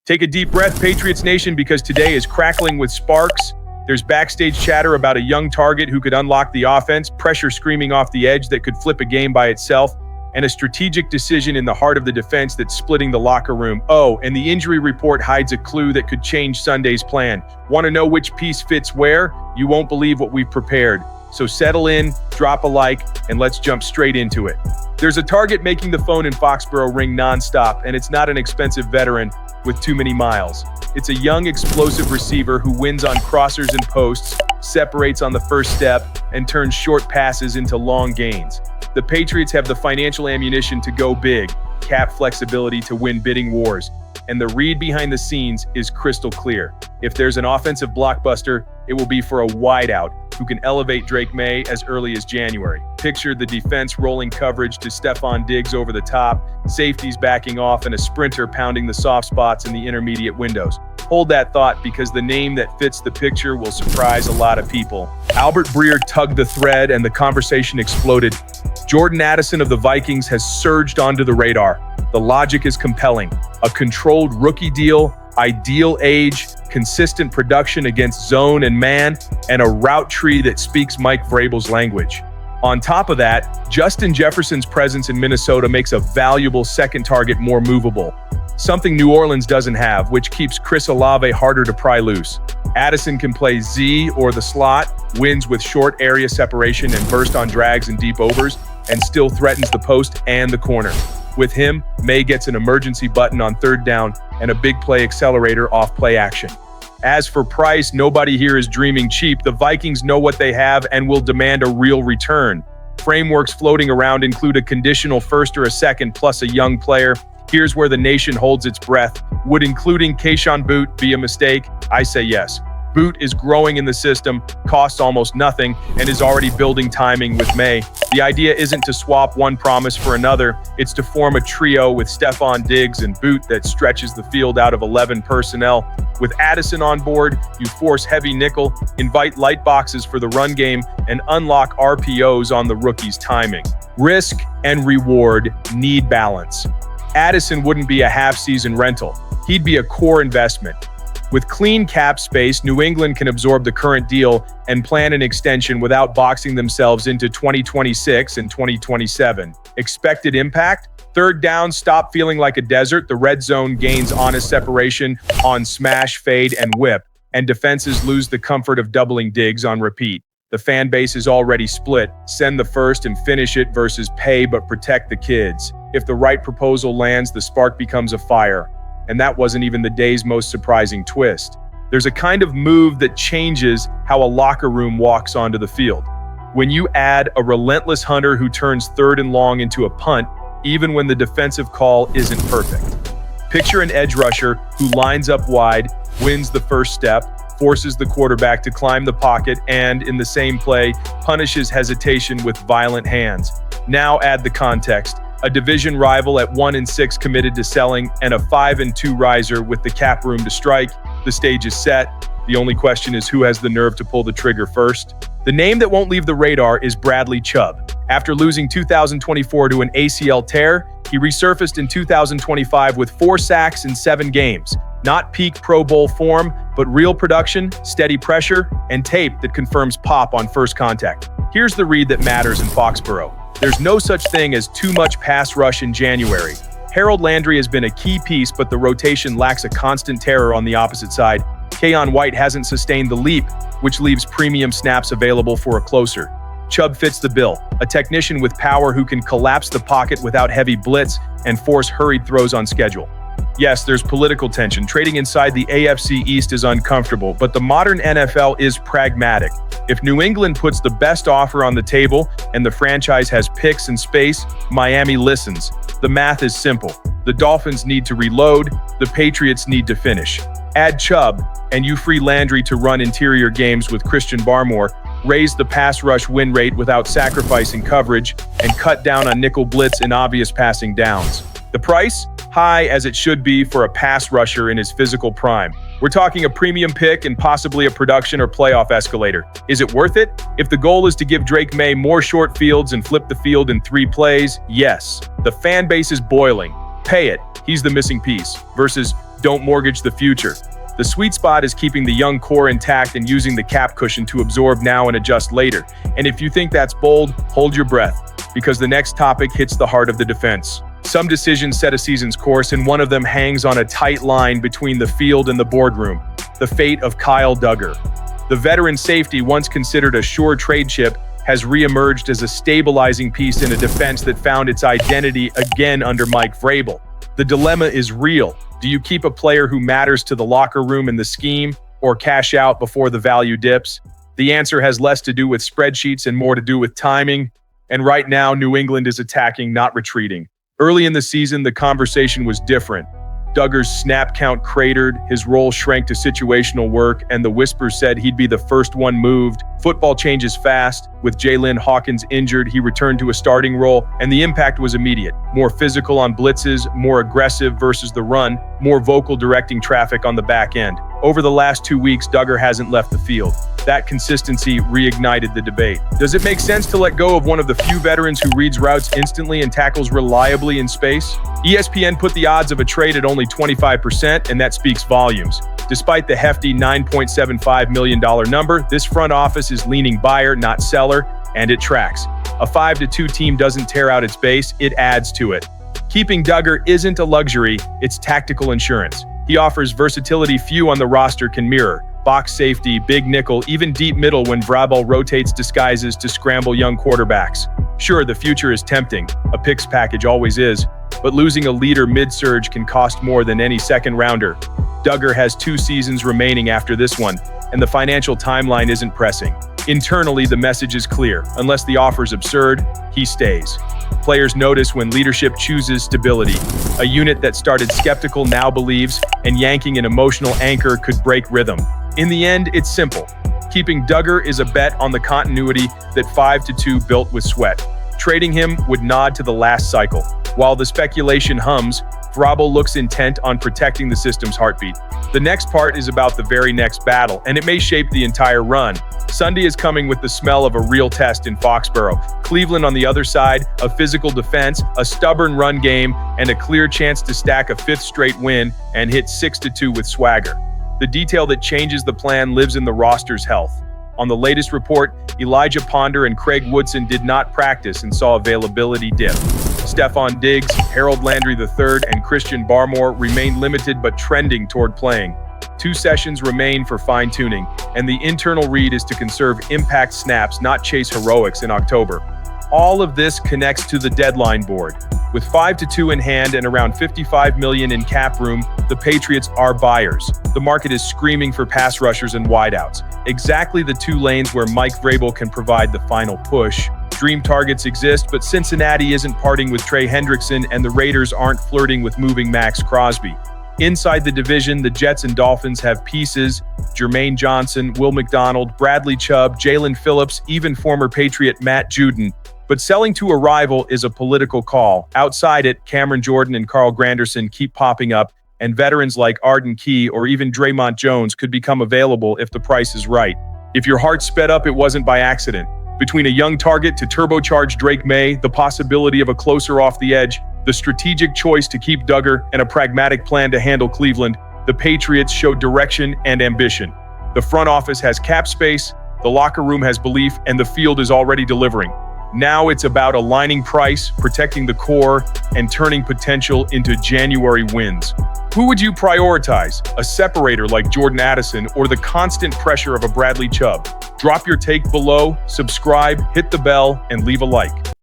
Take a deep breath, Patriots Nation, because today is crackling with sparks. There's backstage chatter about a young target who could unlock the offense, pressure screaming off the edge that could flip a game by itself, and a strategic decision in the heart of the defense that's splitting the locker room. Oh, and the injury report hides a clue that could change Sunday's plan. Want to know which piece fits where? You won't believe what we've prepared. So settle in, drop a like, and let's jump straight into it. There's a target making the phone in Foxborough ring nonstop, and it's not an expensive veteran with too many miles. It's a young, explosive receiver who wins on crossers and posts, separates on the first step, and turns short passes into long gains. The Patriots have the financial ammunition to go big, cap flexibility to win bidding wars, and the read behind the scenes is crystal clear. If there's an offensive blockbuster, it will be for a wideout who can elevate Drake May as early as January. Picture the defense rolling coverage to Stephon Diggs over the top, safeties backing off, and a sprinter pounding the soft spots in the intermediate windows. Hold that thought, because the name that fits the picture will surprise a lot of people. Albert Breer tugged the thread and the conversation exploded. Jordan Addison of the Vikings has surged onto the radar. The logic is compelling. A controlled rookie deal, ideal age, consistent production against zone and man, and a route tree that speaks Mike Vrabel's language. On top of that, Justin Jefferson's presence in Minnesota makes a valuable second target more movable. Something New Orleans doesn't have, which keeps Chris Olave harder to pry loose. Addison can play Z or the slot, wins with short area separation and burst on drags and deep overs, and still threatens the post and the corner. With him, May gets an emergency button on third down and a big play accelerator off play action. As for price, nobody here is dreaming cheap. The Vikings know what they have and will demand a real return. Frameworks floating around include a conditional first or a second plus a young player. Here's where the nation holds its breath. Would including Kayshon Boutte be a mistake? I say yes. Boutte is growing in the system, costs almost nothing, and is already building timing with May. The idea isn't to swap one promise for another, it's to form a trio with Stephon Diggs and Boutte that stretches the field out of 11 personnel. With Addison on board, you force heavy nickel, invite light boxes for the run game, and unlock RPOs on the rookie's timing. Risk and reward need balance. Addison wouldn't be a half-season rental. He'd be a core investment. With clean cap space, New England can absorb the current deal and plan an extension without boxing themselves into 2026 and 2027. Expected impact? Third down, stop feeling like a desert. The red zone gains honest separation on smash, fade, and whip, and defenses lose the comfort of doubling Diggs on repeat. The fan base is already split. Send the first and finish it versus pay but protect the kids. If the right proposal lands, the spark becomes a fire. And that wasn't even the day's most surprising twist. There's a kind of move that changes how a locker room walks onto the field. When you add a relentless hunter who turns third and long into a punt, even when the defensive call isn't perfect. Picture an edge rusher who lines up wide, wins the first step, forces the quarterback to climb the pocket, and, in the same play, punishes hesitation with violent hands. Now add the context. A division rival at 1-6 committed to selling, and a 5-2 riser with the cap room to strike. The stage is set. The only question is who has the nerve to pull the trigger first. The name that won't leave the radar is Bradley Chubb. After losing 2024 to an ACL tear, he resurfaced in 2025 with 4 sacks in 7 games. Not peak Pro Bowl form, but real production, steady pressure, and tape that confirms pop on first contact. Here's the read that matters in Foxborough. There's no such thing as too much pass rush in January. Harold Landry has been a key piece, but the rotation lacks a constant terror on the opposite side. Keion White hasn't sustained the leap, which leaves premium snaps available for a closer. Chubb fits the bill, a technician with power who can collapse the pocket without heavy blitz and force hurried throws on schedule. Yes, there's political tension. Trading inside the AFC East is uncomfortable, but the modern NFL is pragmatic. If New England puts the best offer on the table and the franchise has picks and space, Miami listens. The math is simple. The Dolphins need to reload, the Patriots need to finish. Add Chubb, and you free Landry to run interior games with Christian Barmore, raise the pass rush win rate without sacrificing coverage, and cut down on nickel blitz in obvious passing downs. The price? High as it should be for a pass rusher in his physical prime. We're talking a premium pick and possibly a production or playoff escalator. Is it worth it? If the goal is to give Drake May more short fields and flip the field in 3 plays, yes. The fan base is boiling. Pay it. He's the missing piece. Versus don't mortgage the future. The sweet spot is keeping the young core intact and using the cap cushion to absorb now and adjust later. And if you think that's bold, hold your breath, because the next topic hits the heart of the defense. Some decisions set a season's course, and one of them hangs on a tight line between the field and the boardroom: the fate of Kyle Duggar. The veteran safety, once considered a sure trade chip, has re-emerged as a stabilizing piece in a defense that found its identity again under Mike Vrabel. The dilemma is real. Do you keep a player who matters to the locker room and the scheme, or cash out before the value dips? The answer has less to do with spreadsheets and more to do with timing. And right now, New England is attacking, not retreating. Early in the season, the conversation was different. Duggar's snap count cratered, his role shrank to situational work, and the whispers said he'd be the first one moved. Football changes fast. With Jalen Hawkins injured, he returned to a starting role, and the impact was immediate. More physical on blitzes, more aggressive versus the run, more vocal directing traffic on the back end. Over the last 2 weeks, Duggar hasn't left the field. That consistency reignited the debate. Does it make sense to let go of one of the few veterans who reads routes instantly and tackles reliably in space? ESPN put the odds of a trade at only 25%, and that speaks volumes. Despite the hefty $9.75 million number, this front office is leaning buyer, not seller, and it tracks. A 5-2 team doesn't tear out its base, it adds to it. Keeping Duggar isn't a luxury, it's tactical insurance. He offers versatility few on the roster can mirror: box safety, big nickel, even deep middle when Vrabel rotates disguises to scramble young quarterbacks. Sure, the future is tempting, a picks package always is, but losing a leader mid-surge can cost more than any second-rounder. Duggar has 2 seasons remaining after this one, and the financial timeline isn't pressing. Internally, the message is clear: unless the offer's absurd, he stays. Players notice when leadership chooses stability. A unit that started skeptical now believes, and yanking an emotional anchor could break rhythm. In the end, it's simple. Keeping Duggar is a bet on the continuity that 5-2 built with sweat. Trading him would nod to the last cycle. While the speculation hums, Vrabel looks intent on protecting the system's heartbeat. The next part is about the very next battle, and it may shape the entire run. Sunday is coming with the smell of a real test in Foxborough. Cleveland on the other side, a physical defense, a stubborn run game, and a clear chance to stack a 5th straight win and hit 6-2 with swagger. The detail that changes the plan lives in the roster's health. On the latest report, Elijah Ponder and Craig Woodson did not practice and saw availability dip. Stephon Diggs, Harold Landry III, and Christian Barmore remain limited but trending toward playing. 2 sessions remain for fine-tuning, and the internal read is to conserve impact snaps, not chase heroics in October. All of this connects to the deadline board. With 5-2 in hand and around $55 million in cap room, the Patriots are buyers. The market is screaming for pass rushers and wideouts, exactly the 2 lanes where Mike Vrabel can provide the final push. Dream targets exist, but Cincinnati isn't parting with Trey Hendrickson, and the Raiders aren't flirting with moving Max Crosby. Inside the division, the Jets and Dolphins have pieces: Jermaine Johnson, Will McDonald, Bradley Chubb, Jalen Phillips, even former Patriot Matt Judon. But selling to a rival is a political call. Outside it, Cameron Jordan and Carl Granderson keep popping up, and veterans like Arden Key or even Draymond Jones could become available if the price is right. If your heart sped up, it wasn't by accident. Between a young target to turbocharged Drake May, the possibility of a closer off the edge, the strategic choice to keep Duggar, and a pragmatic plan to handle Cleveland, the Patriots show direction and ambition. The front office has cap space, the locker room has belief, and the field is already delivering. Now it's about aligning price, protecting the core, and turning potential into January wins. Who would you prioritize? A separator like Jordan Addison or the constant pressure of a Bradley Chubb? Drop your take below, subscribe, hit the bell, and leave a like.